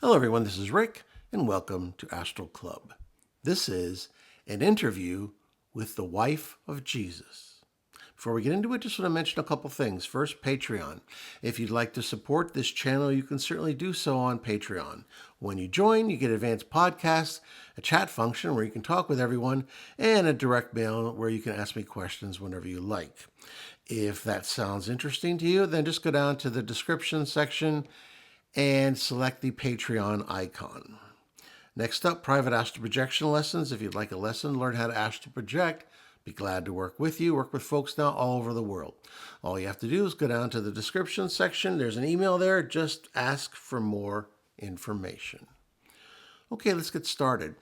Hello, everyone. This is Rick, and welcome to Astral Club. This is an interview with the wife of Jesus. Before we get into it, just want to mention a couple things. First, Patreon. If you'd like to support this channel, you can certainly do so on Patreon. When you join, you get advanced podcasts, a chat function where you can talk with everyone, and a direct mail where you can ask me questions whenever you like. If that sounds interesting to you, then just go down to the description section and select the Patreon icon. Next up, private astral projection lessons. If you'd like a lesson, learn how to astral project, be glad to work with you. Work with folks now all over the world. All you have to do is go down to the description section. There's an email there. Just ask for more information. Okay, let's get started.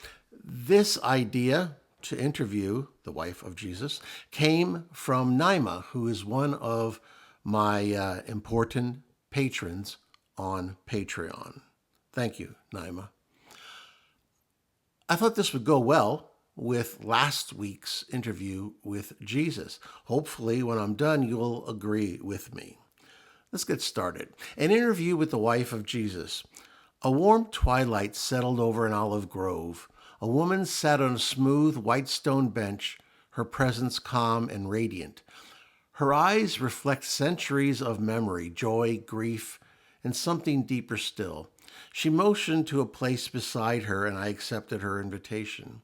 This idea to interview the wife of Jesus came from Naima, who is one of my important patrons on Patreon. Thank you, Naima. I thought this would go well with last week's interview with Jesus. Hopefully, when I'm done, you'll agree with me. Let's get started. An interview with the wife of Jesus. A warm twilight settled over an olive grove. A woman sat on a smooth white stone bench, her presence calm and radiant. Her eyes reflect centuries of memory, joy, grief, and something deeper still. She motioned to a place beside her, and I accepted her invitation.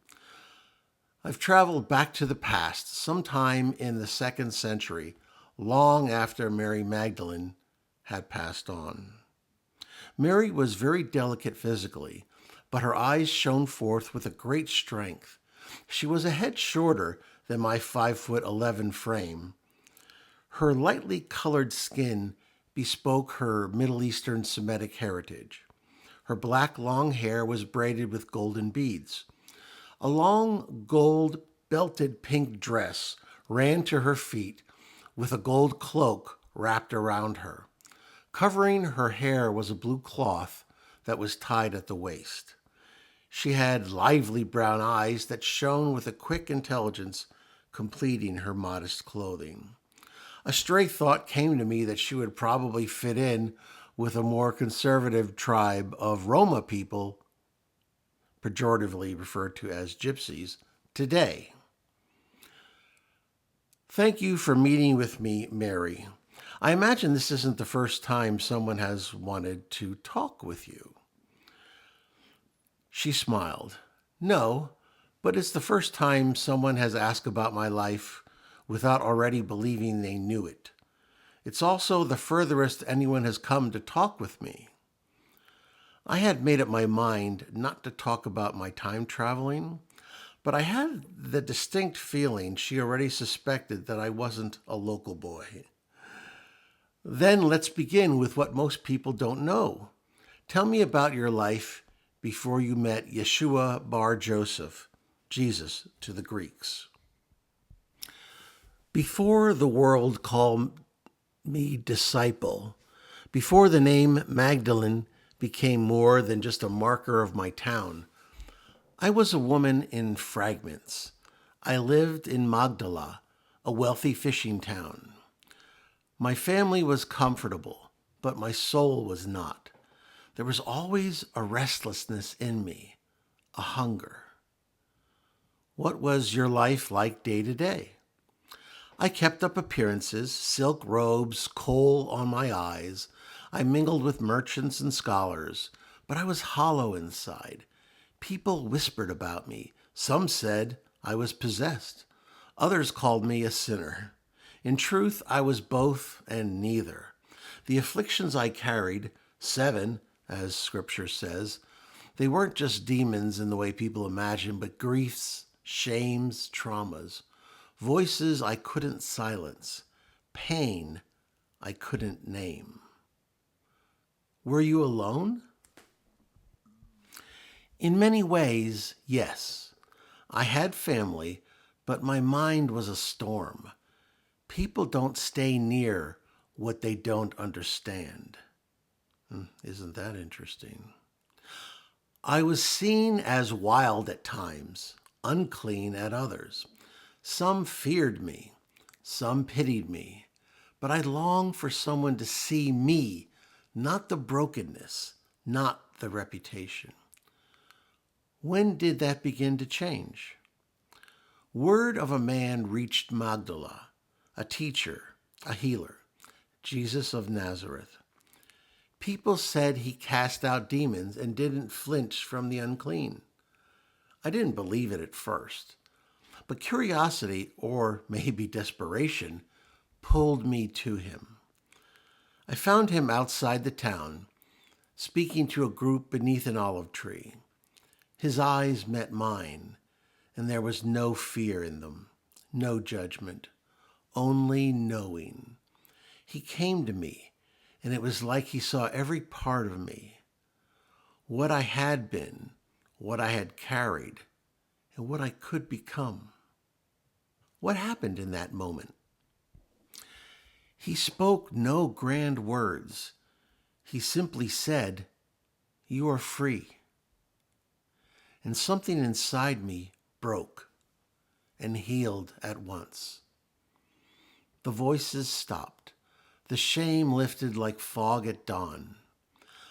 I've traveled back to the past, sometime in the 2nd century, long after Mary Magdalene had passed on. Mary was very delicate physically, but her eyes shone forth with a great strength. She was a head shorter than my 5'11" frame. Her lightly colored skin bespoke her Middle Eastern Semitic heritage. Her black long hair was braided with golden beads. A long gold belted pink dress ran to her feet with a gold cloak wrapped around her. Covering her hair was a blue cloth that was tied at the waist. She had lively brown eyes that shone with a quick intelligence, completing her modest clothing. A stray thought came to me that she would probably fit in with a more conservative tribe of Roma people, pejoratively referred to as gypsies, today. Thank you for meeting with me, Mary. I imagine this isn't the first time someone has wanted to talk with you. She smiled. No, but it's the first time someone has asked about my life without already believing they knew it. It's also the furthest anyone has come to talk with me. I had made up my mind not to talk about my time traveling, but I had the distinct feeling she already suspected that I wasn't a local boy. Then let's begin with what most people don't know. Tell me about your life before you met Yeshua bar Joseph, Jesus to the Greeks. Before the world called me disciple, before the name Magdalene became more than just a marker of my town, I was a woman in fragments. I lived in Magdala, a wealthy fishing town. My family was comfortable, but my soul was not. There was always a restlessness in me, a hunger. What was your life like day to day? I kept up appearances, silk robes, kohl on my eyes. I mingled with merchants and scholars, but I was hollow inside. People whispered about me. Some said I was possessed. Others called me a sinner. In truth, I was both and neither. The afflictions I carried, 7, as Scripture says, they weren't just demons in the way people imagine, but griefs, shames, traumas. Voices I couldn't silence, pain I couldn't name. Were you alone? In many ways, yes. I had family, but my mind was a storm. People don't stay near what they don't understand. Isn't that interesting? I was seen as wild at times, unclean at others. Some feared me, some pitied me, but I longed for someone to see me, not the brokenness, not the reputation. When did that begin to change? Word of a man reached Magdala, a teacher, a healer, Jesus of Nazareth. People said he cast out demons and didn't flinch from the unclean. I didn't believe it at first, but curiosity, or maybe desperation, pulled me to him. I found him outside the town, speaking to a group beneath an olive tree. His eyes met mine, and there was no fear in them, no judgment, only knowing. He came to me, and it was like he saw every part of me, what I had been, what I had carried, and what I could become. What happened in that moment? He spoke no grand words. He simply said, "You are free." And something inside me broke and healed at once. The voices stopped. The shame lifted like fog at dawn.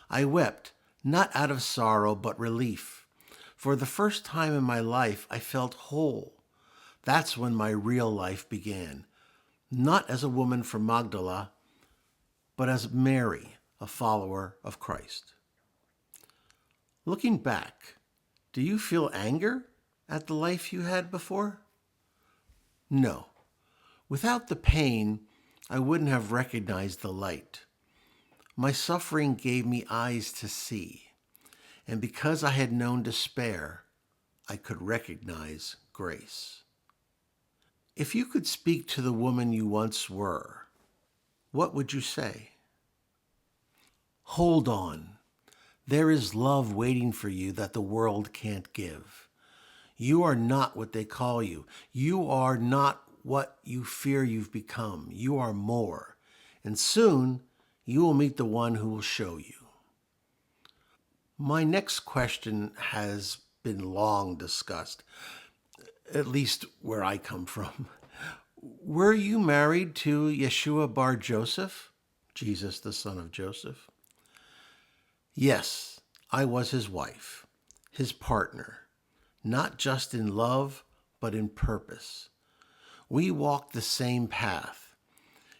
I wept, not out of sorrow, but relief. For the first time in my life, I felt whole. That's when my real life began. Not as a woman from Magdala, but as Mary, a follower of Christ. Looking back, do you feel anger at the life you had before? No. Without the pain, I wouldn't have recognized the light. My suffering gave me eyes to see, and because I had known despair, I could recognize grace. If you could speak to the woman you once were, what would you say? Hold on. There is love waiting for you that the world can't give. You are not what they call you. You are not what you fear you've become. You are more. And soon, you will meet the one who will show you. My next question has been long discussed, at least where I come from. Were you married to Yeshua bar Joseph, Jesus the son of Joseph? Yes, I was his wife, his partner, not just in love, but in purpose. We walked the same path.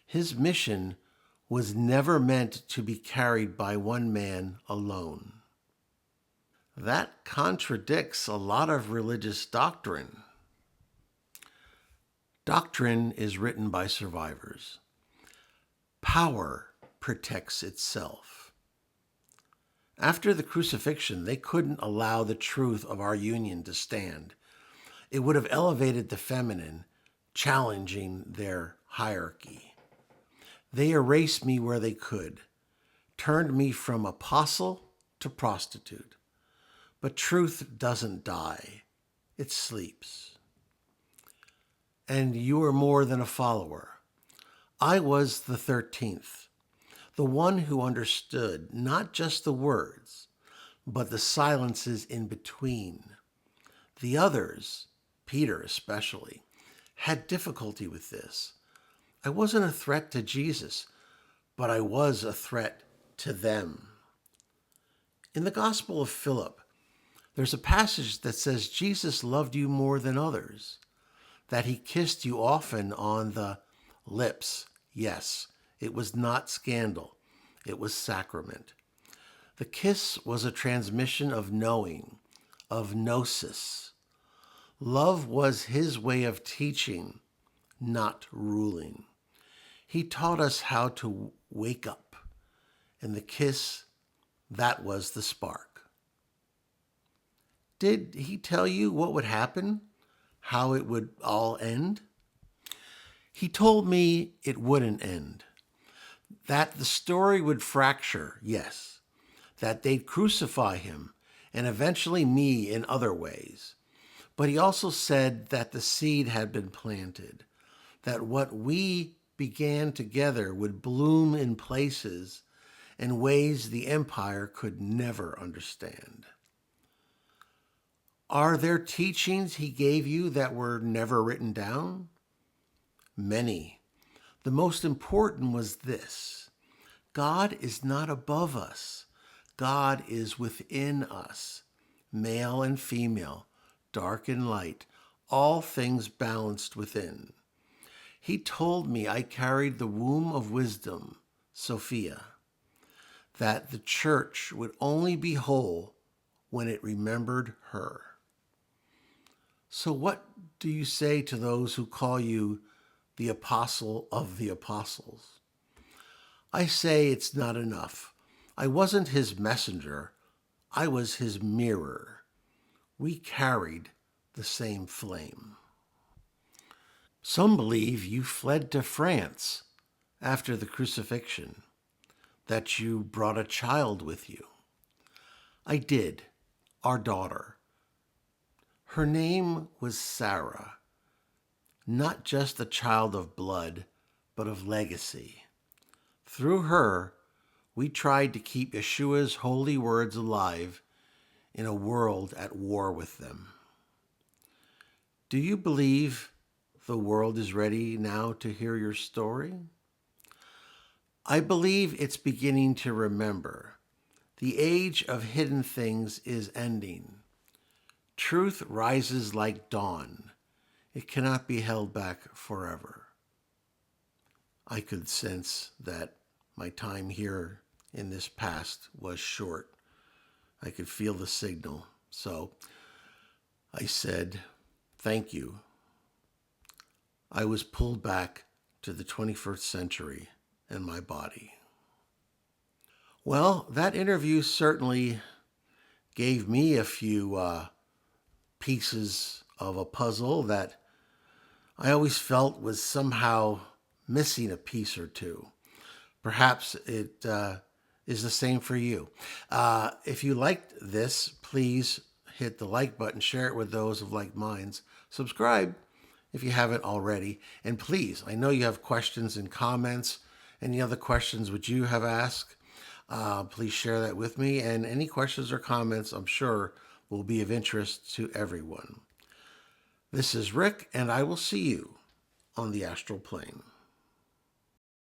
His mission was never meant to be carried by one man alone. That contradicts a lot of religious doctrine. Doctrine is written by survivors. Power protects itself. After the crucifixion, they couldn't allow the truth of our union to stand. It would have elevated the feminine, challenging their hierarchy. They erased me where they could, turned me from apostle to prostitute. But truth doesn't die. It sleeps. And you are more than a follower. I was the 13th, the one who understood not just the words, but the silences in between. The others, Peter especially, had difficulty with this. I wasn't a threat to Jesus, but I was a threat to them. In the Gospel of Philip, there's a passage that says Jesus loved you more than others, that he kissed you often on the lips. Yes, it was not scandal. It was sacrament. The kiss was a transmission of knowing, of gnosis. Love was his way of teaching, not ruling. He taught us how to wake up, and the kiss, that was the spark. Did he tell you what would happen? How it would all end? He told me it wouldn't end. That the story would fracture, yes. That they'd crucify him, and eventually me in other ways. But he also said that the seed had been planted, that what we began together would bloom in places and ways the empire could never understand. Are there teachings he gave you that were never written down? Many. The most important was this: God is not above us. God is within us, male and female, dark and light, all things balanced within. He told me I carried the womb of wisdom, Sophia, that the church would only be whole when it remembered her. So what do you say to those who call you the apostle of the apostles? I say it's not enough. I wasn't his messenger. I was his mirror. We carried the same flame. Some believe you fled to France after the crucifixion, that you brought a child with you. I did, our daughter. Her name was Sarah, not just a child of blood, but of legacy. Through her, we tried to keep Yeshua's holy words alive in a world at war with them. Do you believe the world is ready now to hear your story? I believe it's beginning to remember. The age of hidden things is ending. Truth rises like dawn. It cannot be held back forever. I could sense that my time here in this past was short. I could feel the signal. So I said, thank you. I was pulled back to the 21st century and my body. Well, that interview certainly gave me a few pieces of a puzzle that I always felt was somehow missing a piece or two. Perhaps it is the same for you. If you liked this, please hit the like button, share it with those of like minds. Subscribe if you haven't already. And please, I know you have questions and comments. Any other questions would you have asked? Please share that with me. And any questions or comments, I'm sure, will be of interest to everyone. This is Rick, and I will see you on the astral plane.